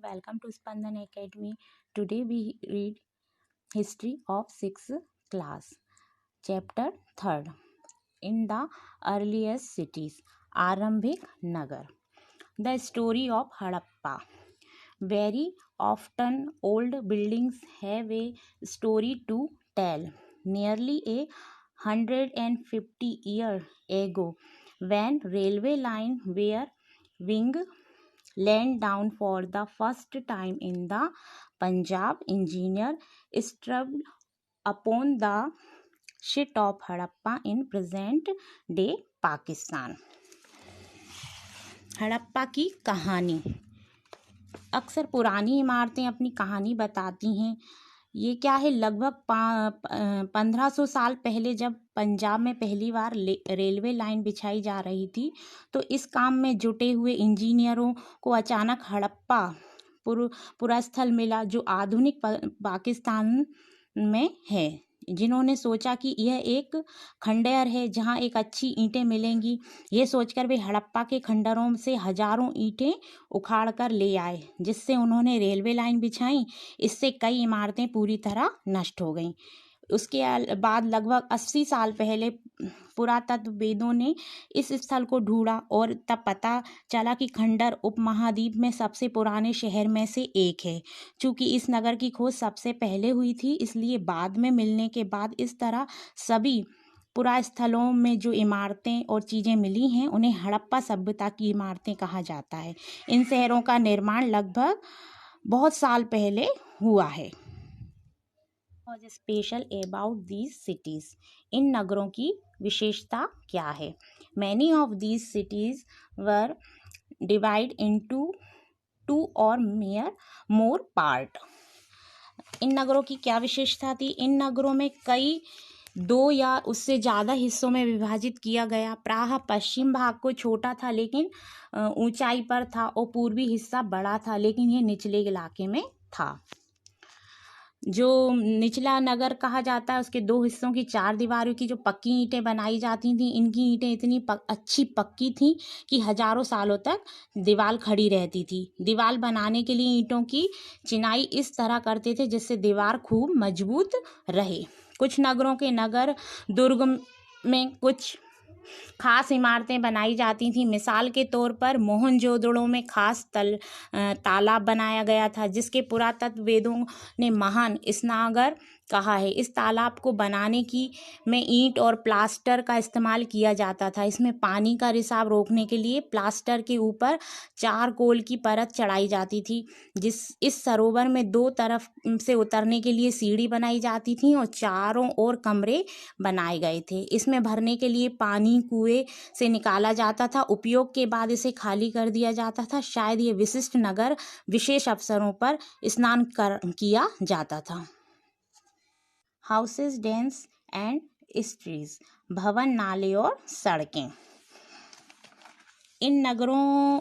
welcome to Spandan Academy. Today we read History of 6th class, Chapter 3rd. In the earliest cities, Arambhik Nagar. The story of Harappa. Very often old buildings have a story to tell. Nearly 150 years ago, when railway lines were being laid down for the first time in the Punjab, engineer stumbled upon the site of Harappa in present day Pakistan. Harappa की कहानी। अक्सर पुरानी इमारतें अपनी कहानी बताती हैं। ये क्या है, लगभग 1500 साल पहले जब पंजाब में पहली बार रेलवे लाइन बिछाई जा रही थी, तो इस काम में जुटे हुए इंजीनियरों को अचानक हड़प्पा पूरा स्थल मिला, जो आधुनिक पाकिस्तान में है। जिन्होंने सोचा कि यह एक खंडहर है जहां एक अच्छी ईंटें मिलेंगी। ये सोचकर वे हड़प्पा के खंडहरों से हजारों ईंटें उखाड़ कर ले आए, जिससे उन्होंने रेलवे लाइन बिछाई। इससे कई इमारतें पूरी तरह नष्ट हो गईं। उसके बाद लगभग 80 साल पहले पुरातत्ववेदों ने इस स्थल को ढूंढा और तब पता चला कि खंडहर उपमहाद्वीप में सबसे पुराने शहर में से एक है। चूंकि इस नगर की खोज सबसे पहले हुई थी, इसलिए बाद में मिलने के बाद इस तरह सभी पुरास्थलों में जो इमारतें और चीज़ें मिली हैं, उन्हें हड़प्पा सभ्यता की इमारतें कहा जाता है। इन शहरों का निर्माण लगभग बहुत साल पहले हुआ है। Was special about these cities? इन नगरों की विशेषता क्या है? Many of these cities were divided into 2 or more part. इन नगरों की क्या विशेषता थी? इन नगरों में कई 2 या उससे ज़्यादा हिस्सों में विभाजित किया गया। प्रायः पश्चिम भाग को छोटा था लेकिन ऊंचाई पर था, और पूर्वी हिस्सा बड़ा था लेकिन यह निचले इलाके में था। जो निचला नगर कहा जाता है, उसके 2 हिस्सों की 4 दीवारों की जो पक्की ईंटें बनाई जाती थी, इनकी ईंटें इतनी अच्छी पक्की थी कि हजारों सालों तक दीवार खड़ी रहती थी। दीवार बनाने के लिए ईंटों की चिनाई इस तरह करते थे जिससे दीवार खूब मजबूत रहे। कुछ नगरों के नगर दुर्ग में कुछ खास इमारतें बनाई जाती थीं। मिसाल के तौर पर मोहनजोदड़ो में खास तालाब बनाया गया था, जिसके पुरातत्ववेदों ने महान स्नानघर कहा है। इस तालाब को बनाने में ईंट और प्लास्टर का इस्तेमाल किया जाता था। इसमें पानी का रिसाव रोकने के लिए प्लास्टर के ऊपर चारकोल की परत चढ़ाई जाती थी। इस सरोवर में 2 तरफ से उतरने के लिए सीढ़ी बनाई जाती थी और चारों ओर कमरे बनाए गए थे। इसमें भरने के लिए पानी कुएं से निकाला जाता था। उपयोग के बाद इसे खाली कर दिया जाता था। शायद ये विशिष्ट नगर विशेष अवसरों पर स्नान किया जाता था। हाउसेस, डेंस एंड स्ट्रीट्स, भवन, नाले और सड़कें। इन नगरों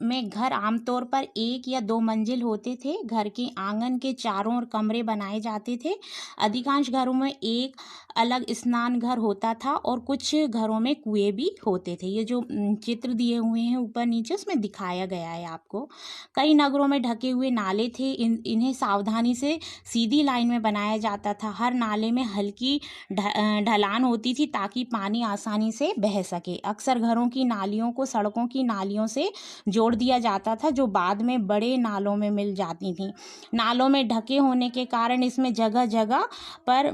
में घर आमतौर पर 1 या 2 मंजिल होते थे। घर के आंगन के चारों ओर कमरे बनाए जाते थे। अधिकांश घरों में एक अलग स्नान घर होता था और कुछ घरों में कुएं भी होते थे। ये जो चित्र दिए हुए हैं ऊपर नीचे, उसमें दिखाया गया है आपको। कई नगरों में ढके हुए नाले थे। इन्हें सावधानी से सीधी लाइन में बनाया जाता था। हर नाले में हल्की ढलान होती थी ताकि पानी आसानी से बह सके। अक्सर घरों की नालियों को सड़कों की नालियों से जोड़ दिया जाता था, जो बाद में बड़े नालों में मिल जाती थी। नालों में ढके होने के कारण इसमें जगह जगह पर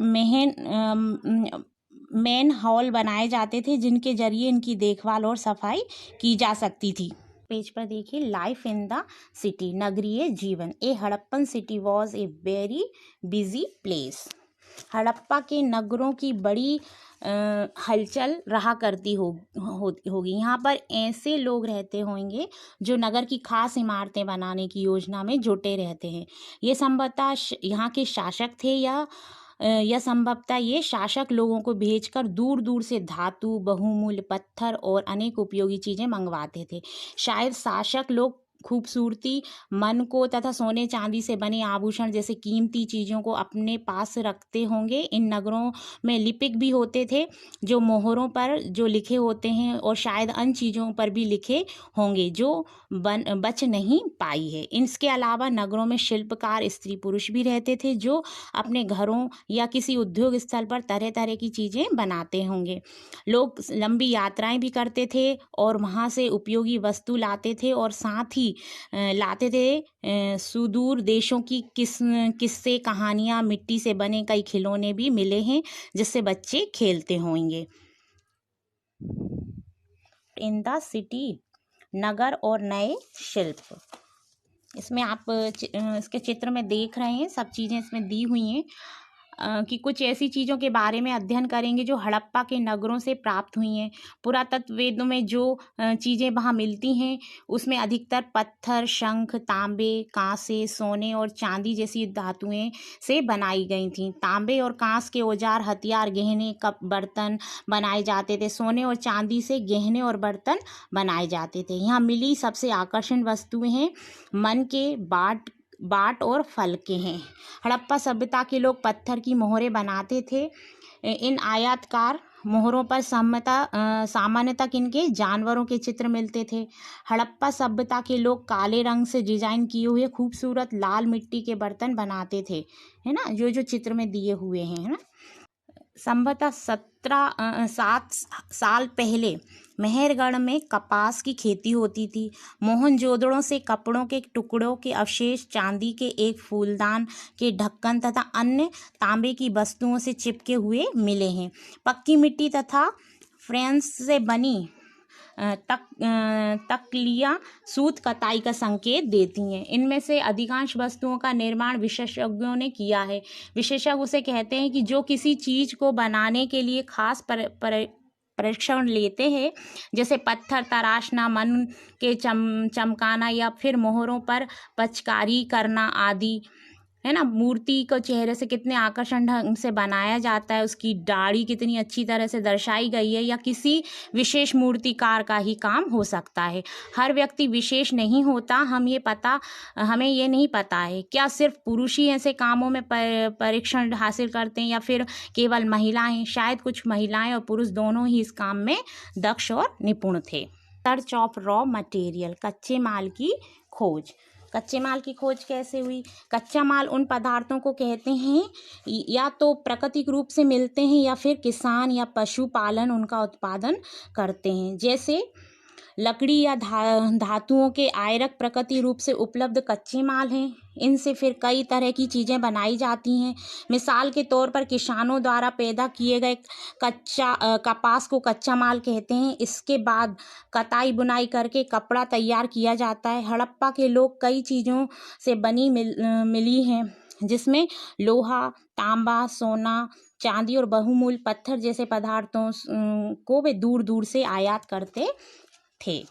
मेन हॉल बनाए जाते थे, जिनके जरिए इनकी देखभाल और सफाई की जा सकती थी। पेज पर देखिए, लाइफ इन द सिटी, नगरीय जीवन। A Harappan city was a very busy place. Harappa के नगरों की बड़ी हलचल रहा करती होगी। यहाँ पर ऐसे लोग रहते होंगे जो नगर की खास इमारतें बनाने की योजना में जुटे रहते हैं। ये संभवतः यहाँ के शासक थे या संभवतः ये शासक लोगों को भेजकर दूर दूर से धातु, बहुमूल्य पत्थर और अनेक उपयोगी चीज़ें मंगवाते थे। शायद शासक लोग खूबसूरती मन को तथा सोने चांदी से बने आभूषण जैसे कीमती चीज़ों को अपने पास रखते होंगे। इन नगरों में लिपिक भी होते थे जो मोहरों पर जो लिखे होते हैं और शायद अन्य चीज़ों पर भी लिखे होंगे जो बच नहीं पाई है। इसके अलावा नगरों में शिल्पकार स्त्री पुरुष भी रहते थे जो अपने घरों या किसी उद्योग स्थल पर तरह तरह की चीज़ें बनाते होंगे। लोग लंबी यात्राएं भी करते थे और वहाँ से उपयोगी वस्तु लाते थे और साथ ही लाते थे सुदूर देशों की किस्से कहानियाँ, मिट्टी से बने कई खिलौने भी मिले हैं जिससे बच्चे खेलते होंगे। इन द सिटी, नगर और नए शिल्प। इसमें आप इसके चित्र में देख रहे हैं, सब चीज़ें इसमें दी हुई हैं कि कुछ ऐसी चीज़ों के बारे में अध्ययन करेंगे जो हड़प्पा के नगरों से प्राप्त हुई हैं। पुरातत्ववेदों में जो चीज़ें वहाँ मिलती हैं उसमें अधिकतर पत्थर, शंख, तांबे, कांसे, सोने और चांदी जैसी धातुएं से बनाई गई थीं। तांबे और कांस के औजार, हथियार, गहने, कप, बर्तन बनाए जाते थे। सोने और चांदी से गहने और बर्तन बनाए जाते थे। यहाँ मिली सबसे आकर्षण वस्तुएं हैं मन के बाट और फल के हैं। हड़प्पा सभ्यता के लोग पत्थर की मोहरें बनाते थे। इन आयताकार मोहरों पर सामान्यतः किनके जानवरों के चित्र मिलते थे। हड़प्पा सभ्यता के लोग काले रंग से डिजाइन किए हुए खूबसूरत लाल मिट्टी के बर्तन बनाते थे, है ना, जो चित्र में दिए हुए हैं, है ना। संभवतः 7 साल पहले मेहरगढ़ में कपास की खेती होती थी। मोहनजोदड़ो से कपड़ों के टुकड़ों के अवशेष, चांदी के एक फूलदान के ढक्कन तथा अन्य तांबे की वस्तुओं से चिपके हुए मिले हैं। पक्की मिट्टी तथा फ्रेंच से बनी तकलियाँ सूत कताई का संकेत देती हैं। इनमें से अधिकांश वस्तुओं का निर्माण विशेषज्ञों ने किया है। विशेषज्ञ उसे कहते हैं कि जो किसी चीज़ को बनाने के लिए खास परीक्षण लेते हैं, जैसे पत्थर तराशना, मन के चमकाना या फिर मोहरों पर पचकारी करना आदि, है ना। मूर्ति को चेहरे से कितने आकर्षण ढंग से बनाया जाता है, उसकी दाढ़ी कितनी अच्छी तरह से दर्शाई गई है, या किसी विशेष मूर्तिकार का ही काम हो सकता है। हर व्यक्ति विशेष नहीं होता। हमें ये नहीं पता है क्या सिर्फ पुरुष ही ऐसे कामों में परीक्षण हासिल करते हैं या फिर केवल महिलाएं। शायद कुछ महिलाएं और पुरुष दोनों ही इस काम में दक्ष और निपुण थे। सर्च ऑफ रॉ मटेरियल, कच्चे माल की खोज। कच्चे माल की खोज कैसे हुई? कच्चा माल उन पदार्थों को कहते हैं या तो प्राकृतिक रूप से मिलते हैं या फिर किसान या पशुपालन उनका उत्पादन करते हैं। जैसे लकड़ी या धातुओं के आयरक प्राकृतिक रूप से उपलब्ध कच्चे माल हैं। इनसे फिर कई तरह की चीज़ें बनाई जाती हैं। मिसाल के तौर पर किसानों द्वारा पैदा किए गए कपास को कच्चा माल कहते हैं। इसके बाद कताई बुनाई करके कपड़ा तैयार किया जाता है। हड़प्पा के लोग कई चीज़ों से बनी मिली हैं जिसमें लोहा, तांबा, सोना, चांदी और बहुमूल्य पत्थर जैसे पदार्थों को वे दूर दूर से आयात करते थे।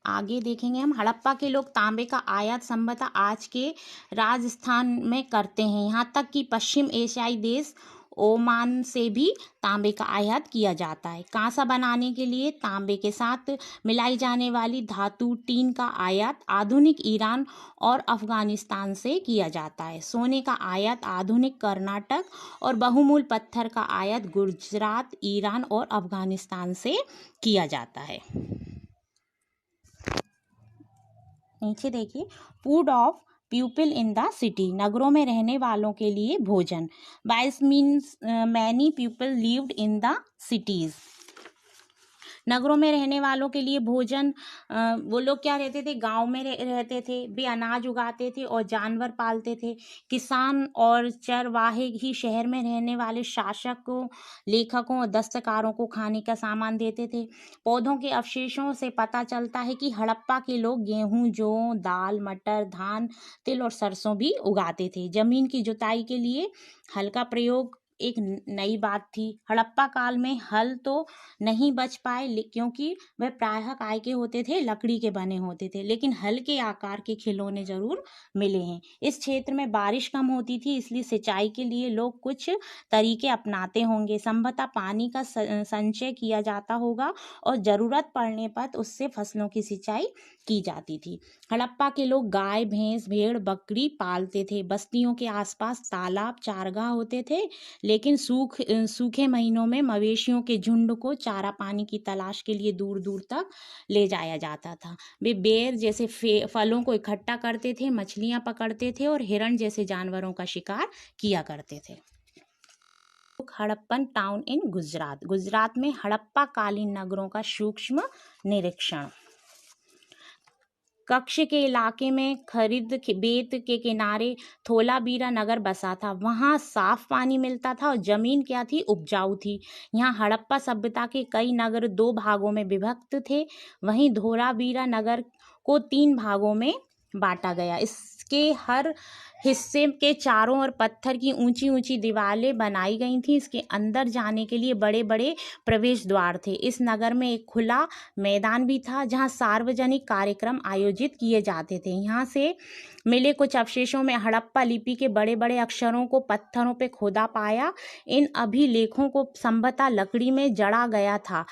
आगे देखेंगे हम। हड़प्पा के लोग तांबे का आयात संभवतः आज के राजस्थान में करते हैं। यहाँ तक कि पश्चिम एशियाई देश ओमान से भी तांबे का आयात किया जाता है। कांसा बनाने के लिए तांबे के साथ मिलाई जाने वाली धातु टीन का आयात आधुनिक ईरान और अफगानिस्तान से किया जाता है। सोने का आयात आधुनिक कर्नाटक और बहुमूल्य पत्थर का आयात गुजरात, ईरान और अफगानिस्तान से किया जाता है। नीचे देखिए, food of people in the city, नगरों में रहने वालों के लिए भोजन। बाइस means many people lived in the cities. नगरों में रहने वालों के लिए भोजन, वो लोग क्या रहते थे, गांव में रहते थे। वे अनाज उगाते थे और जानवर पालते थे। किसान और चरवाहे ही शहर में रहने वाले शासकों, लेखकों और दस्तकारों को खाने का सामान देते थे। पौधों के अवशेषों से पता चलता है कि हड़प्पा के लोग गेहूं, जौ, दाल, मटर, धान, तिल और सरसों भी उगाते थे। जमीन की जुताई के लिए हल का प्रयोग एक नई बात थी। हड़प्पा काल में हल तो नहीं बच पाए क्योंकि वह प्रायः काय के होते थे, लकड़ी के बने होते थे, लेकिन हल के आकार के खिलौने जरूर मिले हैं। इस क्षेत्र में बारिश कम होती थी, इसलिए सिंचाई के लिए लोग कुछ तरीके अपनाते होंगे। संभवतः पानी का संचय किया जाता होगा और जरूरत पड़ने पर उससे फसलों की सिंचाई की जाती थी। हड़प्पा के लोग गाय, भैंस, भेड़, बकरी पालते थे। बस्तियों के आसपास तालाब, चारगाह होते थे, लेकिन सूखे महीनों में मवेशियों के झुंड को चारा पानी की तलाश के लिए दूर दूर तक ले जाया जाता था। वे बेर जैसे फलों को इकट्ठा करते थे, मछलियां पकड़ते थे और हिरण जैसे जानवरों का शिकार किया करते थे। Harappan town in Gujarat. गुजरात में हड़प्पा कालीन नगरों का सूक्ष्म निरीक्षण। कच्छ के इलाके में खरीद बेत के किनारे धोलावीरा नगर बसा था। वहाँ साफ पानी मिलता था और जमीन क्या थी, उपजाऊ थी। यहाँ हड़प्पा सभ्यता के कई नगर 2 भागों में विभक्त थे। वहीं धोलावीरा नगर को 3 भागों में बांटा गया। इसके हर हिस्से के चारों ओर पत्थर की ऊंची ऊंची दीवारें बनाई गई थीं। इसके अंदर जाने के लिए बड़े बड़े प्रवेश द्वार थे। इस नगर में एक खुला मैदान भी था जहां सार्वजनिक कार्यक्रम आयोजित किए जाते थे। यहाँ से मिले कुछ अवशेषों में हड़प्पा लिपि के बड़े बड़े अक्षरों को पत्थरों पे खोदा पाया। इन अभिलेखों को संभवतः लकड़ी में जड़ा गया था।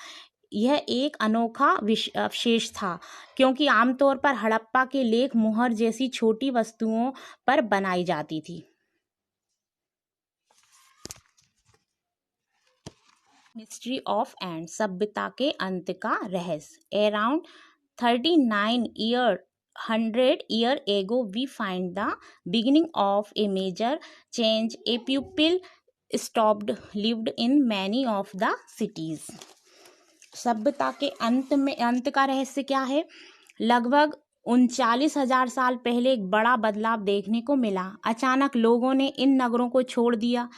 यह एक अनोखा अवशेष था, क्योंकि आमतौर पर हड़प्पा के लेख मुहर जैसी छोटी वस्तुओं पर बनाई जाती थी। मिस्ट्री ऑफ एंड, सभ्यता के अंत का रहस्य। Around 100 year ago we find the beginning of a major change. A people stopped lived in many of the cities. सभ्यता के अंत का रहस्य क्या है? लगभग 39,000 साल पहले एक बड़ा बदलाव देखने को मिला। अचानक लोगों ने इन नगरों को छोड़ दिया,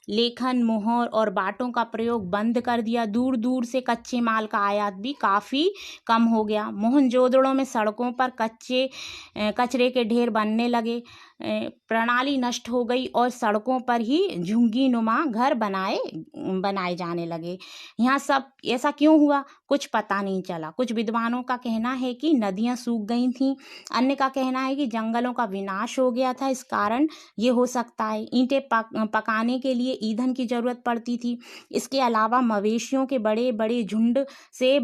लेखन, मोहर और बाटों का प्रयोग बंद कर दिया। दूर दूर से कच्चे माल का आयात भी काफ़ी कम हो गया। मोहनजोदड़ो में सड़कों पर कचरे के ढेर बनने लगे। प्रणाली नष्ट हो गई और सड़कों पर ही झुग्गी नुमा घर बनाए जाने लगे। यहाँ सब ऐसा क्यों हुआ, कुछ पता नहीं चला। कुछ विद्वानों का कहना है कि नदियाँ सूख गई थीं, अन्य का कहना है कि जंगलों का विनाश हो गया था, इस कारण ये हो सकता है। ईंटें पकाने के लिए ईंधन की जरूरत पड़ती थी। इसके अलावा मवेशियों के बड़े बड़े झुंड से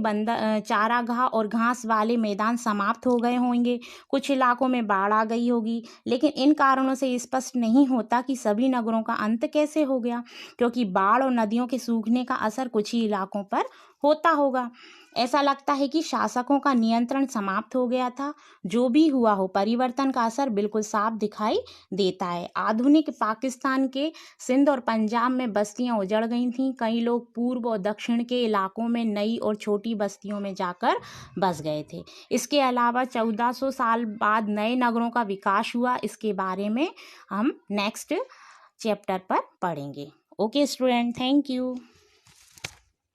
चारागाह और घास वाले मैदान समाप्त हो गए होंगे। कुछ इलाकों में बाढ़ आ गई होगी, लेकिन इन कारणों से स्पष्ट नहीं होता कि सभी नगरों का अंत कैसे हो गया, क्योंकि बाढ़ और नदियों के सूखने का असर कुछ ही इलाकों पर होता होगा। ऐसा लगता है कि शासकों का नियंत्रण समाप्त हो गया था। जो भी हुआ हो, परिवर्तन का असर बिल्कुल साफ दिखाई देता है। आधुनिक पाकिस्तान के सिंध और पंजाब में बस्तियां उजड़ गई थीं। कई लोग पूर्व और दक्षिण के इलाकों में नई और छोटी बस्तियों में जाकर बस गए थे। इसके अलावा 1400 साल बाद नए नगरों का विकास हुआ। इसके बारे में हम नेक्स्ट चैप्टर पर पढ़ेंगे। Okay student, thank you.